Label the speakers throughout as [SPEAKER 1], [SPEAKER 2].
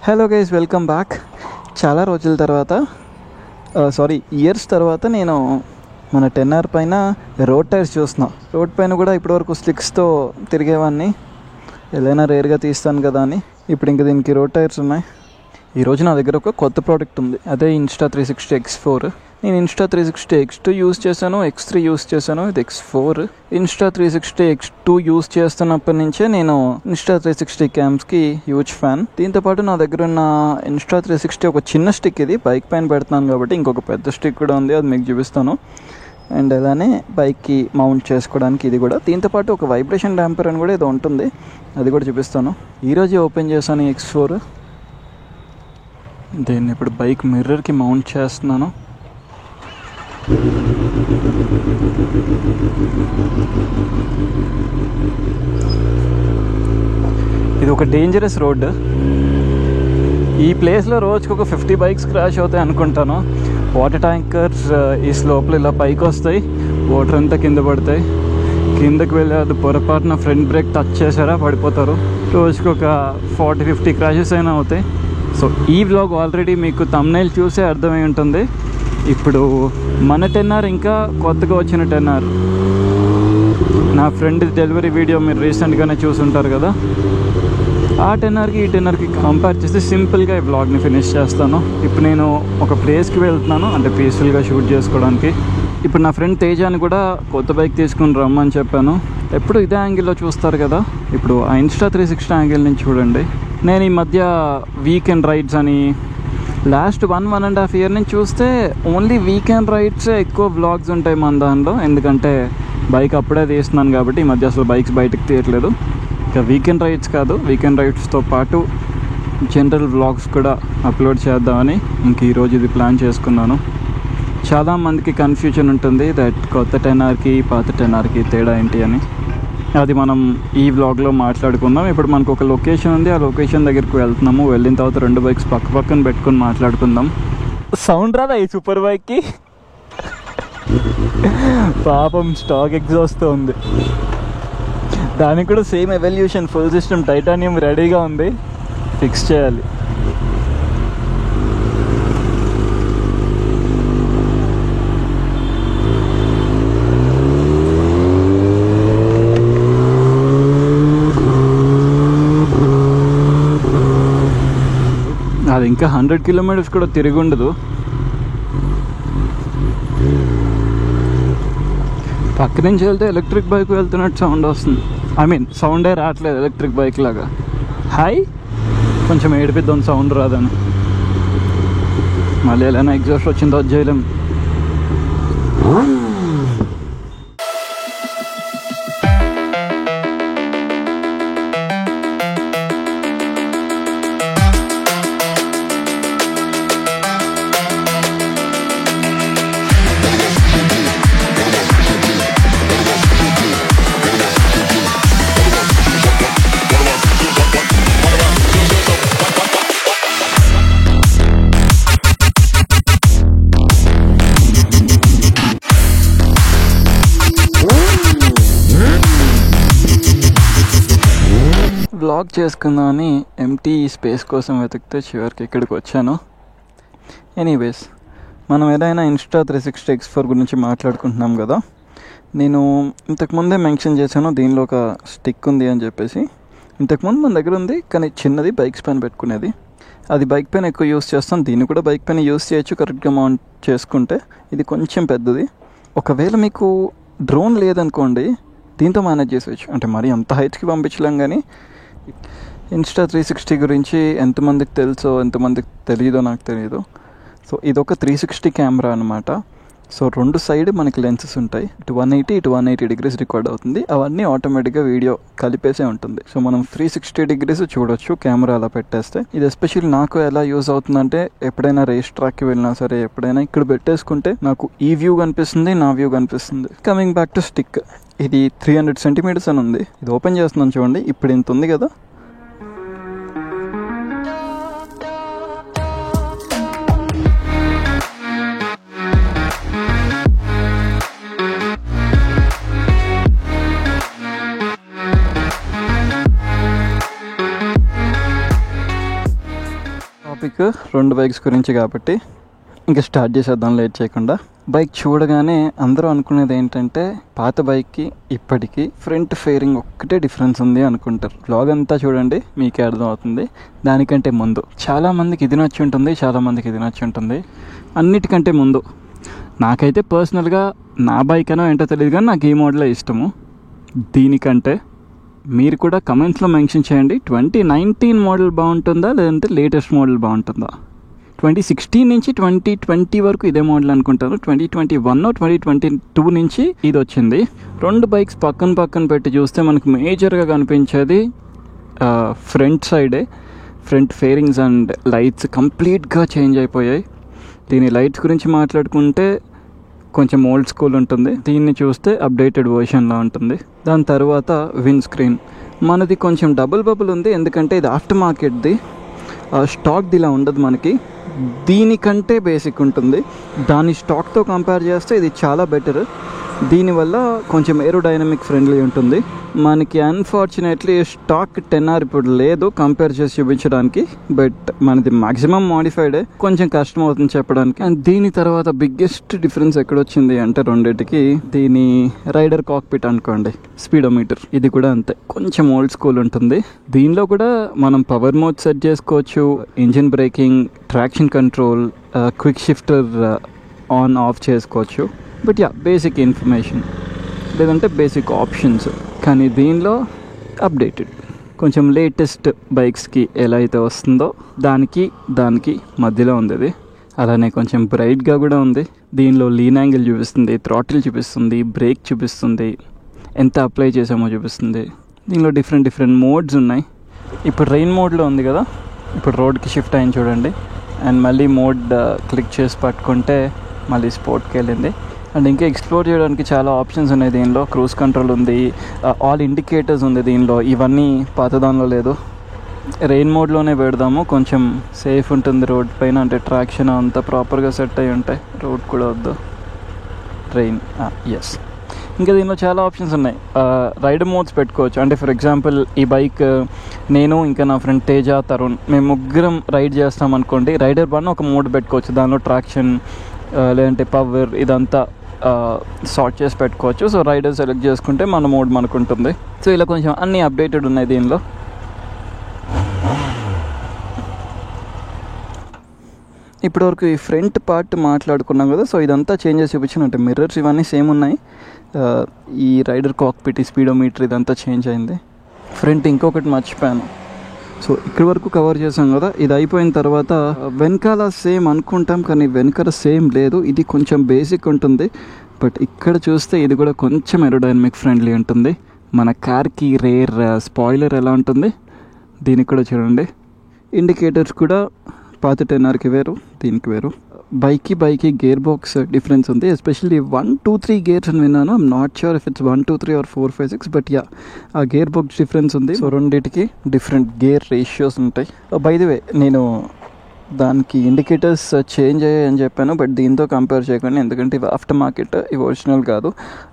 [SPEAKER 1] Hello guys, welcome back. చాలా రోజుల తర్వాత ఇయర్స్ తర్వాత నేను మన 10R పైన రోడ్ టైర్స్ చూస్తున్నా. రోడ్ పైన కూడా ఇప్పటివరకు స్లిక్స్తో తిరిగేవాడిని, ఏదైనా రేర్గా తీస్తాను కదా అని. ఇప్పుడు ఇంక దీనికి రోడ్ టైర్స్ ఉన్నాయి. ఈరోజు నా దగ్గర ఒక కొత్త ప్రోడక్ట్ ఉంది, అదే Insta360 X4. నేను Insta360 X2 యూస్ చేశాను, X3 యూస్ చేశాను, ఇది X4. Insta360 X2 యూస్ చేస్తున్నప్పటి నుంచే నేను Insta360 క్యామ్స్కి హ్యూజ్ ఫ్యాన్. దీంతోపాటు నా దగ్గర ఉన్న Insta360 ఒక చిన్న స్టిక్, ఇది బైక్ పైన పెడుతున్నాను కాబట్టి ఇంకొక పెద్ద స్టిక్ కూడా ఉంది, అది మీకు చూపిస్తాను. అండ్ అలానే బైక్కి మౌంట్ చేసుకోవడానికి ఇది కూడా. దీంతోపాటు ఒక వైబ్రేషన్ డాంపర్ అని కూడా ఏదో ఉంటుంది, అది కూడా చూపిస్తాను. ఈరోజు ఓపెన్ చేశాను X4. దీన్ని ఇప్పుడు బైక్ మిర్రర్కి మౌంట్ చేస్తున్నాను. ఇది ఒక డేంజరస్ రోడ్. ఈ ప్లేస్లో రోజుకి ఒక 50 బైక్స్ క్రాష్ అవుతాయి అనుకుంటాను. వాటర్ ట్యాంకర్స్ ఈ స్లోప్లో ఇలా పైకి వస్తాయి, వాటర్ అంతా కింద పడతాయి. కిందకి వెళ్ళి అది పొరపాటున ఫ్రంట్ బ్రేక్ టచ్ చేసారా పడిపోతారు. రోజుకి ఒక 40-50 క్రాషెస్ అయినా అవుతాయి. సో ఈ వ్లాగ్ ఆల్రెడీ మీకు థంబ్నెయిల్ చూసే అర్థమై ఉంటుంది. ఇప్పుడు మన 10R ఇంకా కొత్తగా వచ్చిన 10R, నా ఫ్రెండ్ డెలివరీ వీడియో మీరు రీసెంట్గానే చూసుంటారు కదా. ఆ 10Rకి ఈ 10Rకి కంపేర్ చేస్తే సింపుల్గా ఈ వ్లాగ్ని ఫినిష్ చేస్తాను. ఇప్పుడు నేను ఒక ప్లేస్కి వెళ్తున్నాను, అంటే పీస్ఫుల్గా షూట్ చేసుకోవడానికి. ఇప్పుడు నా ఫ్రెండ్ తేజాని కూడా కొత్త బైక్ తీసుకుని రమ్మని చెప్పాను. ఎప్పుడు ఇదే యాంగిల్లో చూస్తారు కదా, ఇప్పుడు ఆ Insta360 యాంగిల్ నుంచి చూడండి. నేను ఈ మధ్య వీకెండ్ రైడ్స్ అని లాస్ట్ 1.5 year నుంచి చూస్తే ఓన్లీ వీకెండ్ రైడ్సే ఎక్కువ వ్లాగ్స్ ఉంటాయి మన దానిలో. ఎందుకంటే బైక్ అప్పుడే తీస్తున్నాను కాబట్టి ఈ మధ్య అసలు బైక్స్ బయటకు తీయట్లేదు. ఇక వీకెండ్ రైడ్స్ కాదు, వీకెండ్ రైడ్స్తో పాటు జనరల్ వ్లాగ్స్ కూడా అప్లోడ్ చేద్దామని ఇంక ఈరోజు ఇది ప్లాన్ చేసుకున్నాను. చాలామందికి కన్ఫ్యూజన్ ఉంటుంది దట్ కొత్త 10Rకి పాత 10Rకి తేడా ఏంటి అని. అది మనం ఈ వ్లాగ్లో మాట్లాడుకుందాం. ఇప్పుడు మనకు ఒక లొకేషన్ ఉంది, ఆ లొకేషన్ దగ్గరికి వెళ్తున్నాము. వెళ్ళిన తర్వాత 2 బైక్స్ పక్క పక్కన పెట్టుకొని మాట్లాడుకుందాం. సౌండ్ రాదా ఈ సూపర్ బైక్కి? పాపం స్టాక్ ఎగ్జాస్ట్ ఉంది. దానికి కూడా same evolution full system titanium రెడీగా ఉంది, ఫిక్స్ చేయాలి. అది ఇంకా 100 kilometers కూడా తిరిగి ఉండదు. పక్క నుంచి వెళ్తే ఎలక్ట్రిక్ బైక్ వెళ్తున్నట్టు సౌండ్ వస్తుంది. సౌండే రావట్లేదు ఎలక్ట్రిక్ బైక్ లాగా. హాయ్, కొంచెం ఏడిపిద్దాం సౌండ్ రాదని. మళ్ళీ ఎలా ఎగ్జాస్ట్ వచ్చిందో చేయలేం. వ్లాగ్ చేసుకుందామని ఎంటీ స్పేస్ కోసం వెతికితే చివరికి ఇక్కడికి వచ్చాను. ఎనీవేస్, మనం ఏదైనా Insta360 X4 గురించి మాట్లాడుకుంటున్నాం కదా. నేను ఇంతకుముందే మెన్షన్ చేశాను దీనిలో ఒక స్టిక్ ఉంది అని చెప్పేసి. ఇంతకుముందు మన దగ్గర ఉంది, కానీ చిన్నది, బైక్స్ పైన పెట్టుకునేది. అది బైక్ పైన ఎక్కువ యూస్ చేస్తాం, దీన్ని కూడా బైక్ పైన యూస్ చేయొచ్చు కరెక్ట్గా మౌంట్ చేసుకుంటే. ఇది కొంచెం పెద్దది. ఒకవేళ మీకు డ్రోన్ లేదనుకోండి, దీంతో మేనేజ్ చేసేయచ్చు. అంటే మరి అంత హైట్స్కి పంపించలేం, కానీ Insta360 గురించి ఎంతమందికి తెలుసో ఎంతమందికి తెలియదో నాకు తెలియదు. సో ఇదొక 360 కెమెరా అనమాట. సో 2 సైడ్ మనకి లెన్సెస్ ఉంటాయి, ఇటు 180 ఇటు 180 degrees రికార్డ్ అవుతుంది. అవన్నీ ఆటోమేటిక్గా వీడియో కలిపేసే ఉంటుంది. సో మనం 360 degrees చూడొచ్చు కెమెరా అలా పెట్టేస్తే. ఇది ఎస్పెషల్లీ నాకు ఎలా యూజ్ అవుతుందంటే, ఎప్పుడైనా రేస్ ట్రాక్కి వెళ్ళినా సరే, ఎప్పుడైనా ఇక్కడ పెట్టేసుకుంటే నాకు ఈ వ్యూ కనిపిస్తుంది, నా వ్యూ కనిపిస్తుంది. కమింగ్ బ్యాక్ టు స్టిక్, ఇది 300 centimeters అని ఉంది. ఇది ఓపెన్ చేస్తున్నాను చూడండి, ఇప్పుడు ఇంత ఉంది కదా. టాపిక్ 2 బైక్స్ గురించి కాబట్టి ఇంకా స్టార్ట్ చేసేద్దాం లేట్ చేయకుండా. బైక్ చూడగానే అందరూ అనుకునేది ఏంటంటే పాత బైక్కి ఇప్పటికీ ఫ్రంట్ ఫేరింగ్ ఒక్కటే డిఫరెన్స్ ఉంది అనుకుంటారు. బ్లాగ్ అంతా చూడండి మీకే అర్థం అవుతుంది. దానికంటే ముందు చాలామందికి ఇది నచ్చి ఉంటుంది, చాలామందికి ఇది నచ్చి ఉంటుంది. అన్నిటికంటే ముందు నాకైతే పర్సనల్గా నా బైక్ అనో ఏంటో తెలియదు కానీ నాకు ఈ మోడలే ఇష్టము. దీనికంటే మీరు కూడా కమెంట్స్లో మెన్షన్ చేయండి 2019 మోడల్ బాగుంటుందా లేదంటే లేటెస్ట్ మోడల్ బాగుంటుందా. 2016 నుంచి 2020 వరకు ఇదే మోడల్ అనుకుంటాను. 2021 2022 నుంచి ఇది వచ్చింది. 2 బైక్స్ పక్కన పెట్టి చూస్తే మనకు మేజర్గా కనిపించేది ఫ్రంట్ సైడే. ఫ్రంట్ ఫేరింగ్స్ అండ్ లైట్స్ కంప్లీట్గా చేంజ్ అయిపోయాయి. దీని లైట్స్ గురించి మాట్లాడుకుంటే కొంచెం ఓల్డ్ స్కూల్ ఉంటుంది, దీన్ని చూస్తే అప్డేటెడ్ వర్షన్లా ఉంటుంది. దాని తర్వాత విండ్ స్క్రీన్ మనది కొంచెం డబుల్ బబుల్ ఉంది, ఎందుకంటే ఇది ఆఫ్టర్ మార్కెట్ది. స్టాక్ది ఇలా ఉండదు మనకి, దీనికంటే బేసిక్ ఉంటుంది. దాని స్టాక్తో కంపేర్ చేస్తే ఇది చాలా బెటర్. దీనివల్ల కొంచెం ఏరోడైనమిక్ ఫ్రెండ్లీ ఉంటుంది. మనకి అన్ఫార్చునేట్లీ స్టాక్ 10R ఇప్పుడు లేదు కంపేర్ చేసి చూపించడానికి, బట్ మనది మ్యాక్సిమం మాడిఫైడే, కొంచెం కష్టం అవుతుంది చెప్పడానికి. అండ్ దీని తర్వాత బిగ్గెస్ట్ డిఫరెన్స్ ఎక్కడొచ్చింది అంటే రెండింటికి దీని రైడర్ కాక్పిట్ అనుకోండి, స్పీడోమీటర్ ఇది కూడా అంతే, కొంచెం ఓల్డ్ స్కూల్ ఉంటుంది. దీనిలో కూడా మనం పవర్ మోడ్ సెట్ చేసుకోవచ్చు, engine breaking, traction control, quick shifter on off చేసుకోవచ్చు. బట్ బేసిక్ ఇన్ఫర్మేషన్ లేదంటే బేసిక్ ఆప్షన్స్. కానీ దీనిలో అప్డేటెడ్ కొంచెం లేటెస్ట్ బైక్స్కి ఎలా అయితే వస్తుందో దానికి మధ్యలో ఉంది ఇది. అలానే కొంచెం బ్రైట్గా కూడా ఉంది. దీనిలో లీన్ యాంగిల్ చూపిస్తుంది, థ్రాటిల్ చూపిస్తుంది, బ్రేక్ చూపిస్తుంది, ఎంత అప్లై చేసామో చూపిస్తుంది. దీనిలో డిఫరెంట్ మోడ్స్ ఉన్నాయి. ఇప్పుడు రెయిన్ మోడ్లో ఉంది కదా, ఇప్పుడు రోడ్కి షిఫ్ట్ అయింది చూడండి. అండ్ మళ్ళీ మోడ్ క్లిక్ చేసి పట్టుకుంటే మళ్ళీ స్పోర్ట్కి వెళ్ళింది. అండ్ ఇంకా ఎక్స్ప్లోర్ చేయడానికి చాలా ఆప్షన్స్ ఉన్నాయి దీనిలో. క్రూజ్ కంట్రోల్ ఉంది, ఆల్ ఇండికేటర్స్ ఉంది దీనిలో. ఇవన్నీ పాత దానిలో లేదు. రెయిన్ మోడ్లోనే పెడదాము, కొంచెం సేఫ్ ఉంటుంది రోడ్ పైన, అంటే ట్రాక్షన్ అంతా ప్రాపర్గా సెట్ అయి ఉంటాయి. రోడ్ కూడా వద్దు, రెయిన్ ఎస్. ఇంకా దీనిలో చాలా ఆప్షన్స్ ఉన్నాయి. రైడర్ మోడ్స్ పెట్టుకోవచ్చు. అంటే ఫర్ ఎగ్జాంపుల్ ఈ బైక్ నేను ఇంకా నా ఫ్రెండ్ తేజ, తరుణ్, మేము ముగ్గురం రైడ్ చేస్తాం అనుకోండి. రైడర్ 1 ఒక మోడ్ పెట్టుకోవచ్చు, దానిలో ట్రాక్షన్ లేదంటే పవర్ ఇదంతా సార్ట్ చేసి పెట్టుకోవచ్చు. సో రైడర్ సెలెక్ట్ చేసుకుంటే మన మోడ్ మనకు ఉంటుంది. సో ఇలా కొంచెం అన్నీ అప్డేటెడ్ ఉన్నాయి దీనిలో. ఇప్పటివరకు ఈ ఫ్రంట్ పార్ట్ మాట్లాడుకున్నాం కదా, సో ఇదంతా చేంజెస్ చూపించినట్టు మిర్రర్స్ ఇవన్నీ సేమ్ ఉన్నాయి. ఈ రైడర్ కాక్పిట్, ఈ స్పీడోమీటర్ ఇదంతా చేంజ్ అయింది. ఫ్రంట్ ఇంకొకటి మర్చిపోయాను. సో ఇక్కడి వరకు కవర్ చేసాం కదా, ఇది అయిపోయిన తర్వాత వెనకాల సేమ్ అనుకుంటాం కానీ వెనకాల సేమ్ లేదు. ఇది కొంచెం బేసిక్ ఉంటుంది, బట్ ఇక్కడ చూస్తే ఇది కూడా కొంచెం ఏరోడైనమిక్ ఫ్రెండ్లీ ఉంటుంది. మన కార్కి రేర్ స్పాయిలర్ ఎలా ఉంటుంది దీనికి కూడా చూడండి. ఇండికేటర్స్ కూడా పాత 10Rకి వేరు, దీనికి వేరు. బైక్కి గేర్ బాక్స్ డిఫరెన్స్ ఉంది, ఎస్పెషల్లీ 1, 2, 3 గేర్స్ అని విన్నాను. I'm not sure if it's 1, 2, 3 or 4, 5, 6, but ఆ గేర్ బాక్స్ డిఫరెన్స్ ఉంది. సో రెండింటికి డిఫరెంట్ గేర్ రేషియోస్ ఉంటాయి. బై ది వే నేను దానికి ఇండికేటర్స్ చేంజ్ అయ్యాయి అని చెప్పాను, బట్ దీంతో కంపేర్ చేయకండి, ఎందుకంటే ఇవి ఆఫ్టర్ మార్కెట్, ఇవి ఒరిజినల్ కాదు.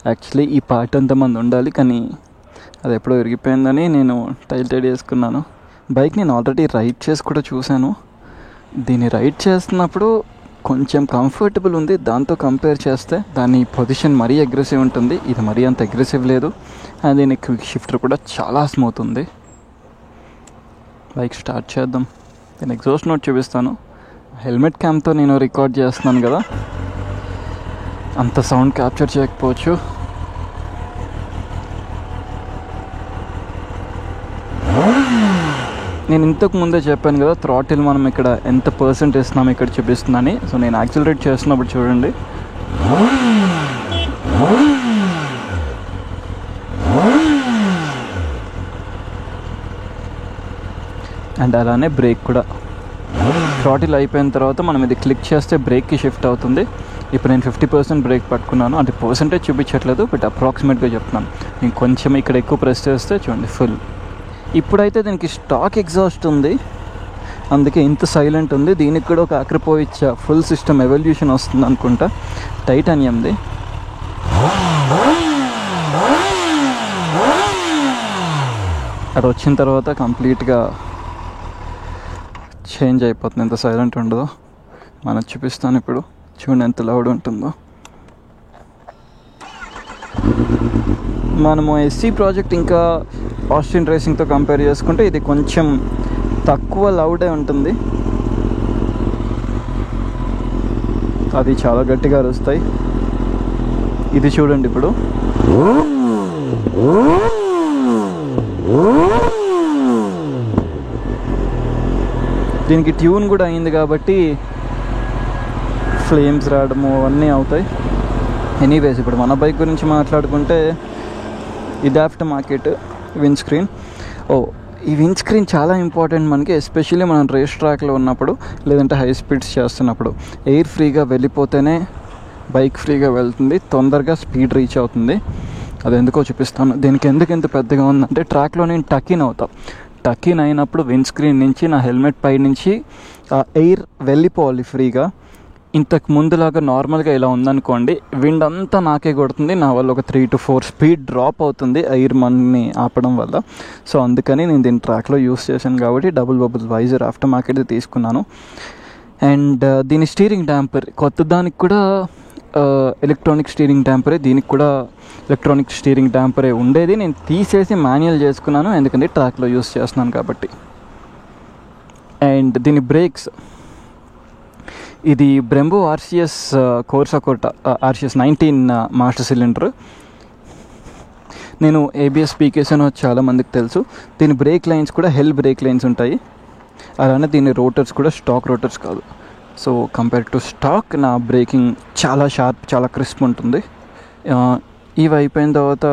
[SPEAKER 1] యాక్చువల్లీ ఈ పార్ట్ అంతమంది ఉండాలి, కానీ అది ఎప్పుడో విరిగిపోయిందని నేను టైల్ చేసుకున్నాను. బైక్ నేను ఆల్రెడీ రైడ్ చేసి కూడా చూశాను. దీన్ని రైడ్ చేస్తున్నప్పుడు కొంచెం కంఫర్టబుల్ ఉంది, దాంతో కంపేర్ చేస్తే దాని పొజిషన్ మరీ అగ్రెసివ్ ఉంటుంది, ఇది మరీ అంత అగ్రెసివ్ లేదు. అండ్ దీని క్విక్ షిఫ్టర్ కూడా చాలా స్మూత్ ఉంది. బైక్ స్టార్ట్ చేద్దాం. నేను ఎగ్జాస్ట్ నోట్ చూపిస్తాను. హెల్మెట్ క్యామ్తో నేను రికార్డ్ చేస్తున్నాను కదా, అంత సౌండ్ క్యాప్చర్ చేయకపోవచ్చు. నేను ఇంతకు ముందే చెప్పాను కదా, థ్రాటిల్ మనం ఇక్కడ ఎంత % ఇస్తున్నాం ఇక్కడ చూపిస్తున్నాను. సో నేను యాక్సిలరేట్ చేస్తున్నప్పుడు చూడండి, అండ్ అలానే బ్రేక్ కూడా. థ్రాటిల్ అయిపోయిన తర్వాత మనం ఇది క్లిక్ చేస్తే బ్రేక్కి షిఫ్ట్ అవుతుంది. ఇప్పుడు నేను 50% బ్రేక్ పట్టుకున్నాను, అంటే పర్సంటేజ్ చూపించట్లేదు, బట్ అప్రాక్సిమేట్గా చెప్తున్నాను. నేను కొంచెం ఇక్కడ ఎక్కువ ప్రెస్ చేస్తే చూడండి ఫుల్. ఇప్పుడైతే దీనికి స్టాక్ ఎగ్జాస్ట్ ఉంది, అందుకే ఇంత సైలెంట్ ఉంది. దీనికి కూడా ఒక అక్రిపోయిచ్ ఫుల్ సిస్టమ్ ఎవల్యూషన్ వస్తుంది అనుకుంటా, టైటానియంది. అది వచ్చిన తర్వాత కంప్లీట్గా చేంజ్ అయిపోతుంది, ఎంత సైలెంట్ ఉండదో. మనకు చూపిస్తాను ఇప్పుడు, చూడండి ఎంత లౌడ్ ఉంటుందో. మనము ఎస్సీ ప్రాజెక్ట్ ఇంకా ఆస్టిన్ రేసింగ్తో కంపేర్ చేసుకుంటే ఇది కొంచెం తక్కువ లౌడే ఉంటుంది. అది చాలా గట్టిగా అరుస్తాయి. ఇది చూడండి ఇప్పుడు. దీనికి ట్యూన్ కూడా అయింది కాబట్టి ఫ్లేమ్స్ రావడము అవన్నీ అవుతాయి. ఎనీవేస్, ఇప్పుడు మన బైక్ గురించి మాట్లాడుకుంటే ఇది ఆఫ్టర్ మార్కెట్ విండ్ స్క్రీన్. ఈ విండ్ స్క్రీన్ చాలా ఇంపార్టెంట్ మనకి, ఎస్పెషల్లీ మనం రేస్ ట్రాక్లో ఉన్నప్పుడు లేదంటే హై స్పీడ్స్ చేస్తున్నప్పుడు. ఎయిర్ ఫ్రీగా వెళ్ళిపోతేనే బైక్ ఫ్రీగా వెళ్తుంది, తొందరగా స్పీడ్ రీచ్ అవుతుంది. అది ఎందుకో చూపిస్తాను. దీనికి ఎందుకు ఎంత పెద్దగా ఉందంటే, ట్రాక్లో నేను టకిన్ అయినప్పుడు విండ్ స్క్రీన్ నుంచి నా హెల్మెట్ పై నుంచి ఎయిర్ వెళ్ళిపోవాలి ఫ్రీగా. ఇంతకు ముందులాగా నార్మల్గా ఇలా ఉందనుకోండి, విండ్ అంతా నాకే కొడుతుంది, నా వల్ల ఒక 3 to 4 స్పీడ్ డ్రాప్ అవుతుంది ఎయిర్ మన్ని ఆపడం వల్ల. సో అందుకని నేను దీన్ని ట్రాక్లో యూస్ చేశాను కాబట్టి double bubble visor after market తీసుకున్నాను. అండ్ దీని స్టీరింగ్ డాంపర్ కొత్త దానికి కూడా ఎలక్ట్రానిక్ స్టీరింగ్ డాంపరే, దీనికి కూడా ఎలక్ట్రానిక్ స్టీరింగ్ డాంపరే ఉండేది. నేను తీసేసి మాన్యువల్ చేసుకున్నాను, ఎందుకంటే ట్రాక్లో యూస్ చేస్తున్నాను కాబట్టి. అండ్ దీని బ్రేక్స్, ఇది బ్రెంబో ఆర్సిఎస్ కోర్సాకోట ఆర్సిఎస్ 19 మాస్టర్ సిలిండర్. నేను ఏబిఎస్ పీకేస్ అని చాలామందికి తెలుసు. దీని బ్రేక్ లైన్స్ కూడా హెల్ బ్రేక్ లైన్స్ ఉంటాయి. అలానే దీని రోటర్స్ కూడా స్టాక్ రోటర్స్ కాదు. సో కంపేర్ టు స్టాక్ నా బ్రేకింగ్ చాలా షార్ప్, చాలా క్రిస్ప్ ఉంటుంది. ఇవి అయిపోయిన తర్వాత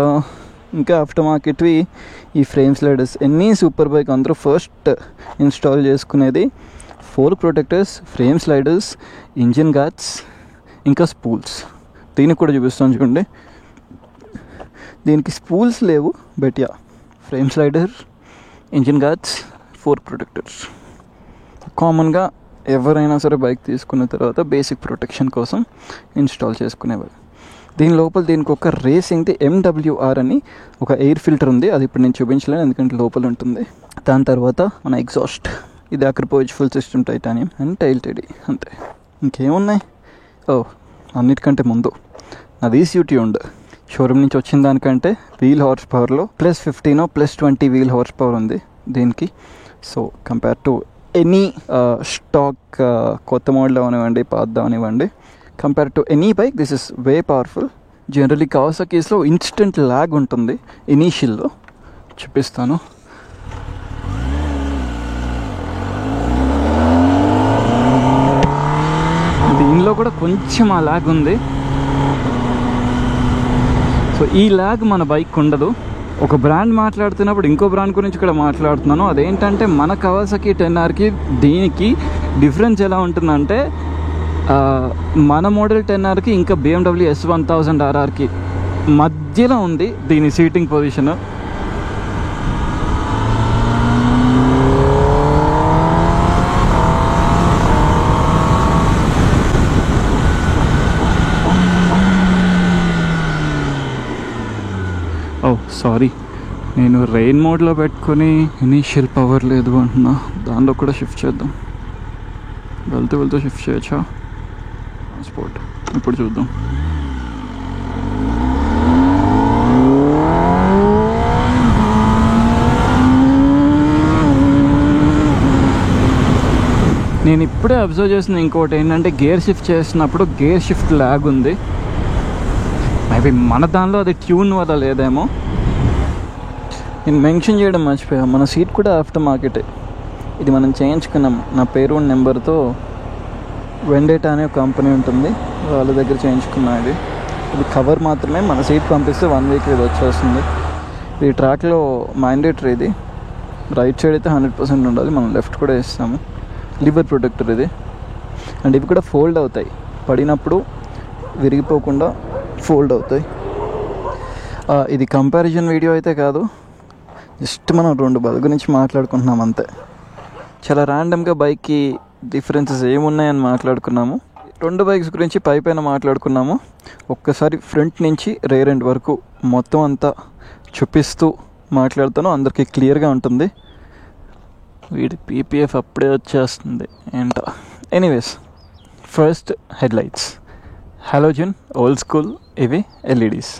[SPEAKER 1] ఇంకా ఆఫ్టర్ మార్కెట్వి ఈ ఫ్రేమ్ స్లైడర్స్. ఎన్ని సూపర్ బైక్ అందరూ ఫస్ట్ ఇన్స్టాల్ చేసుకునేది 4 protectors, frame sliders, engine guards, ఇంకా స్పూల్స్. దీనికి కూడా చూపిస్తాను చూడండి. దీనికి స్పూల్స్ లేవు, but frame slider, engine guards, 4 protectors. కామన్గా ఎవరైనా సరే బైక్ తీసుకున్న తర్వాత బేసిక్ ప్రొటెక్షన్ కోసం ఇన్స్టాల్ చేసుకునేవారు. దీని లోపల దీనికి ఒక రేసింగ్ది MWR అని ఒక ఎయిర్ ఫిల్టర్ ఉంది. అది ఇప్పుడు నేను చూపించలేను ఎందుకంటే లోపల ఉంటుంది. దాని తర్వాత మన ఎగ్జాస్ట్, ఇది Akrapovic full system titanium and టైల్ టెడీ, అంతే. ఇంకేమున్నాయి? అన్నిటికంటే ముందు నాది ఈసీయూ ట్యూన్డ్. షోరూమ్ నుంచి వచ్చిన దానికంటే వీల్ హార్స్ పవర్లో +15 +20 వీల్ హార్స్ పవర్ ఉంది దీనికి. So compare to any stock కొత్త మోడల్ అవనివ్వండి, పాత అవనివ్వండి, compare to any bike this is way powerful. Generally కావాసాకీస్లో ఇన్స్టెంట్ ల్యాగ్ ఉంటుంది ఇనీషియల్లో, చూపిస్తాను. దీనిలో కూడా కొంచెం ఆ ల్యాగ్ ఉంది. సో ఈ ల్యాగ్ మన బైక్ ఉండదు. ఒక బ్రాండ్ మాట్లాడుతున్నప్పుడు ఇంకో బ్రాండ్ గురించి కూడా మాట్లాడుతున్నాను. అదేంటంటే మన కవాసాకి 10Rకి దీనికి డిఫరెన్స్ ఎలా ఉంటుందంటే, మన మోడల్ 10Rకి ఇంకా BMW S1000RRకి మధ్యలో ఉంది దీని సీటింగ్ పొజిషన్. సారీ, నేను రెయిన్ మోడ్లో పెట్టుకొని ఇనీషియల్ పవర్ లేదు అంటున్నా. దానిలో కూడా షిఫ్ట్ చేద్దాం. వెళ్తూ షిఫ్ట్ చేయొచ్చా? స్పోర్ట్ ఇప్పుడు చూద్దాం. నేను ఇప్పుడే అబ్జర్వ్ చేసిన ఇంకోటి ఏంటంటే, గేర్ షిఫ్ట్ చేసినప్పుడు గేర్ షిఫ్ట్ ల్యాగ్ ఉంది. మేబీ మన దానిలో అది ట్యూన్ వల్ల లేదేమో. నేను మెన్షన్ చేయడం మర్చిపోయా, మన సీట్ కూడా ఆఫ్టర్ మార్కెటే. ఇది మనం చేయించుకున్నాం. నా పేరు నెంబర్తో వెండేటా అనే ఒక కంపెనీ ఉంటుంది, వాళ్ళ దగ్గర చేయించుకున్నా. ఇది కవర్ మాత్రమే. మన సీట్ పంపిస్తే 1 వీక్ ఇది వచ్చేస్తుంది. ఈ ట్రాక్లో మ్యాండేటరీ. ఇది రైట్ సైడ్ అయితే 100% ఉండాలి. మనం లెఫ్ట్ కూడా ఇస్తాము. లివర్ ప్రొటెక్టర్ ఇది. అండ్ ఇవి కూడా ఫోల్డ్ అవుతాయి, పడినప్పుడు విరిగిపోకుండా ఫోల్డ్ అవుతాయి. ఇది కంపారిజన్ వీడియో అయితే కాదు, జస్ట్ మనం 2 బైక్ గురించి మాట్లాడుకుంటున్నాం అంతే. చాలా ర్యాండమ్గా బైక్కి డిఫరెన్సెస్ ఏమున్నాయని మాట్లాడుకున్నాము. 2 బైక్స్ గురించి పైన మాట్లాడుకున్నాము. ఒక్కసారి ఫ్రంట్ నుంచి రేర్ ఎండ్ వరకు మొత్తం అంతా చూపిస్తూ మాట్లాడుతాను, అందరికీ క్లియర్గా ఉంటుంది. వీడి పీపీఎఫ్ అప్పుడే వచ్చేస్తుంది ఏంటో. Anyways, first headlights halogen old school, ఇవి ఎల్ఈడీస్.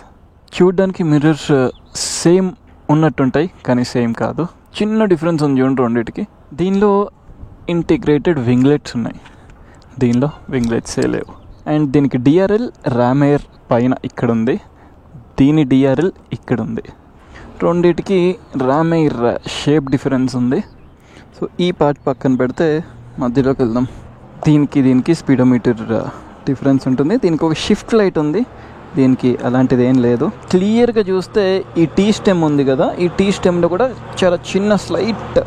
[SPEAKER 1] చూడ్డానికి మిర్రర్స్ సేమ్ ఉన్నట్టుంటాయి కానీ సేమ్ కాదు, చిన్న డిఫరెన్స్ ఉంది చూడండి రెండింటికి. దీనిలో ఇంటిగ్రేటెడ్ వింగ్లెట్స్ ఉన్నాయి, దీనిలో వింగ్లెట్సే లేవు. అండ్ దీనికి డిఆర్ఎల్ ర్యామ్ ఎయిర్ పైన ఇక్కడ ఉంది, దీని డిఆర్ఎల్ ఇక్కడ ఉంది. రెండింటికి ర్యామ్ ఎయిర్ షేప్ డిఫరెన్స్ ఉంది. సో ఈ పార్ట్ పక్కన పెడితే మధ్యలోకి వెళ్దాం. దీనికి స్పీడోమీటర్ డిఫరెన్స్ ఉంటుంది. దీనికి ఒక షిఫ్ట్ లైట్ ఉంది, దీనికి అలాంటిది ఏం లేదు. క్లియర్గా చూస్తే ఈ టీ స్టెమ్ ఉంది కదా, ఈ టీ స్టెమ్లో కూడా చాలా చిన్న స్లైట్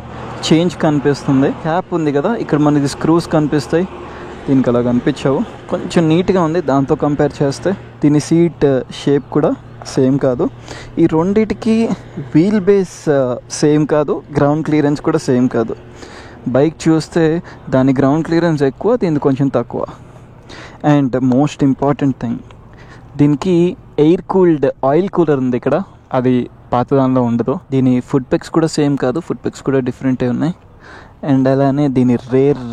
[SPEAKER 1] చేంజ్ కనిపిస్తుంది. క్యాప్ ఉంది కదా, ఇక్కడ మనకి స్క్రూస్ కనిపిస్తాయి, దీనికి అలా కనిపించవు. కొంచెం నీట్గా ఉంది దాంతో కంపేర్ చేస్తే. దీని సీట్ షేప్ కూడా సేమ్ కాదు. ఈ రెండిటికి వీల్ బేస్ సేమ్ కాదు, గ్రౌండ్ క్లియరెన్స్ కూడా సేమ్ కాదు. బైక్ చూస్తే దాని గ్రౌండ్ క్లియరెన్స్ ఎక్కువ, దీనికి కొంచెం తక్కువ. అండ్ మోస్ట్ ఇంపార్టెంట్ థింగ్, దీనికి ఎయిర్ కూల్డ్ ఆయిల్ కూలర్ ఉంది ఇక్కడ, అది పాత దానిలో ఉండదు. దీని ఫుడ్ పెక్స్ కూడా సేమ్ కాదు, ఫుడ్ పెక్స్ కూడా డిఫరెంటే ఉన్నాయి. అండ్ అలానే దీని రేర్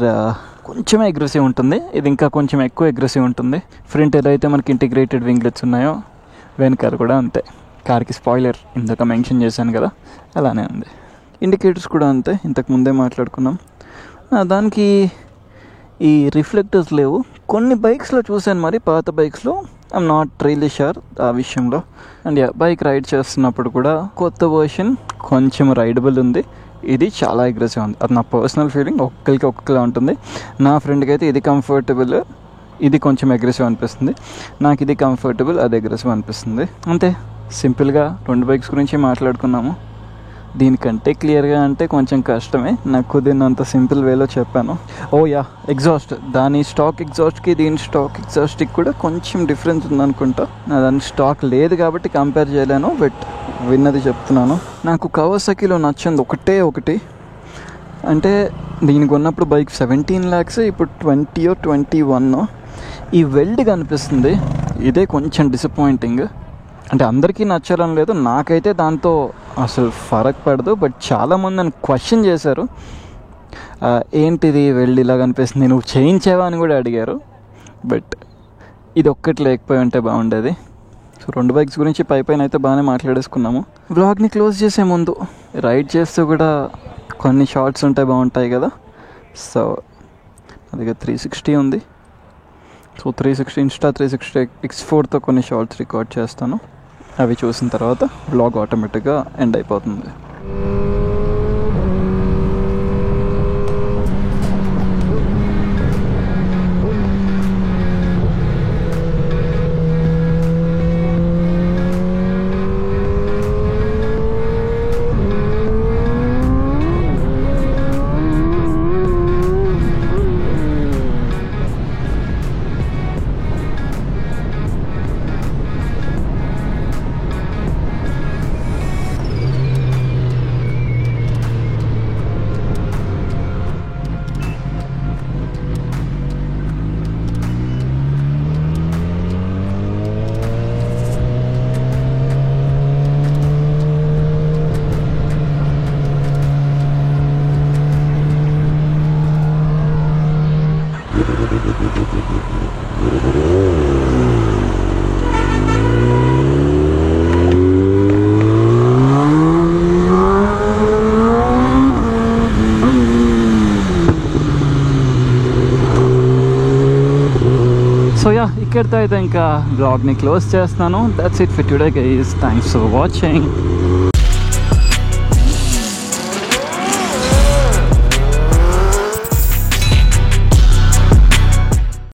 [SPEAKER 1] కొంచెమే అగ్రెసివ్ ఉంటుంది, ఇది ఇంకా కొంచెం ఎక్కువ అగ్రెసివ్ ఉంటుంది. ఫ్రంట్ ఎలా అయితే మనకి ఇంటిగ్రేటెడ్ వింగ్లెట్స్ ఉన్నాయో వెనకాల కూడా అంతే. కార్కి స్పాయిలర్ ఇందాక మెన్షన్ చేశాను కదా, అలానే ఉంది. ఇండికేటర్స్ కూడా అంతే, ఇంతకు ముందే మాట్లాడుకున్నాం. దానికి ఈ రిఫ్లెక్టర్స్ లేవు. కొన్ని బైక్స్లో చూశాను, మరి పాత బైక్స్లో ఐఎమ్ నాట్ రియల్లీ షూర్ ఆ విషయంలో. అండ్ బైక్ రైడ్ చేస్తున్నప్పుడు కూడా కొత్త వర్షన్ కొంచెం రైడబుల్ ఉంది, ఇది చాలా అగ్రెసివ్ ఉంది. అది నా పర్సనల్ ఫీలింగ్, ఒక్కరికి ఒక్కలా ఉంటుంది. నా ఫ్రెండ్కి అయితే ఇది కంఫర్టబుల్, ఇది కొంచెం అగ్రెసివ్ అనిపిస్తుంది. నాకు ఇది కంఫర్టబుల్, అది అగ్రెసివ్ అనిపిస్తుంది. అంతే, సింపుల్గా రెండు బైక్స్ గురించి మాట్లాడుకున్నాము. దీనికంటే క్లియర్గా అంటే కొంచెం కష్టమే, నాకు కుదిరినంత సింపుల్ వేలో చెప్పాను. ఎగ్జాస్ట్, దాని స్టాక్ ఎగ్జాస్ట్కి దీని స్టాక్ ఎగ్జాస్ట్కి కూడా కొంచెం డిఫరెన్స్ ఉందనుకుంటా. దాని స్టాక్ లేదు కాబట్టి కంపేర్ చేయలేను, బట్ విన్నది చెప్తున్నాను. నాకు కవాసాకిలో నచ్చింది ఒకటి, అంటే దీనికి ఉన్నప్పుడు బైక్ 17 lakhs, ఇప్పుడు 20 or 21. ఈ వెల్డ్ కనిపిస్తుంది, ఇదే కొంచెం డిసప్పాయింటింగ్. అంటే అందరికీ నచ్చాలని లేదు, నాకైతే దాంతో అసలు ఫరక్ పడదు. బట్ చాలామంది నన్ను క్వశ్చన్ చేశారు, ఏంటిది వెల్డ్ ఇలా కనిపిస్తుంది, నువ్వు చేయించావా అని కూడా అడిగారు. బట్ ఇది ఒక్కటి లేకపోయి ఉంటే బాగుండేది. సో రెండు బైక్స్ గురించి పైన అయితే బాగానే మాట్లాడేసుకున్నాము. వ్లాగ్ని క్లోజ్ చేసే ముందు రైడ్ చేస్తూ కూడా కొన్ని షార్ట్స్ ఉంటే బాగుంటాయి కదా. సో అదిగా 360 ఉంది, సో 360 ఇన్స్టా 360 X4తో కొన్ని షార్ట్స్ రికార్డ్ చేస్తాను. అవి చూసిన తర్వాత వ్లాగ్ ఆటోమేటిక్గా ఎండ్ అయిపోతుంది. సో ఇక్కడితో అయితే ఇంకా బ్లాగ్ని క్లోజ్ చేస్తున్నాను. That's it for today guys, thanks for watching.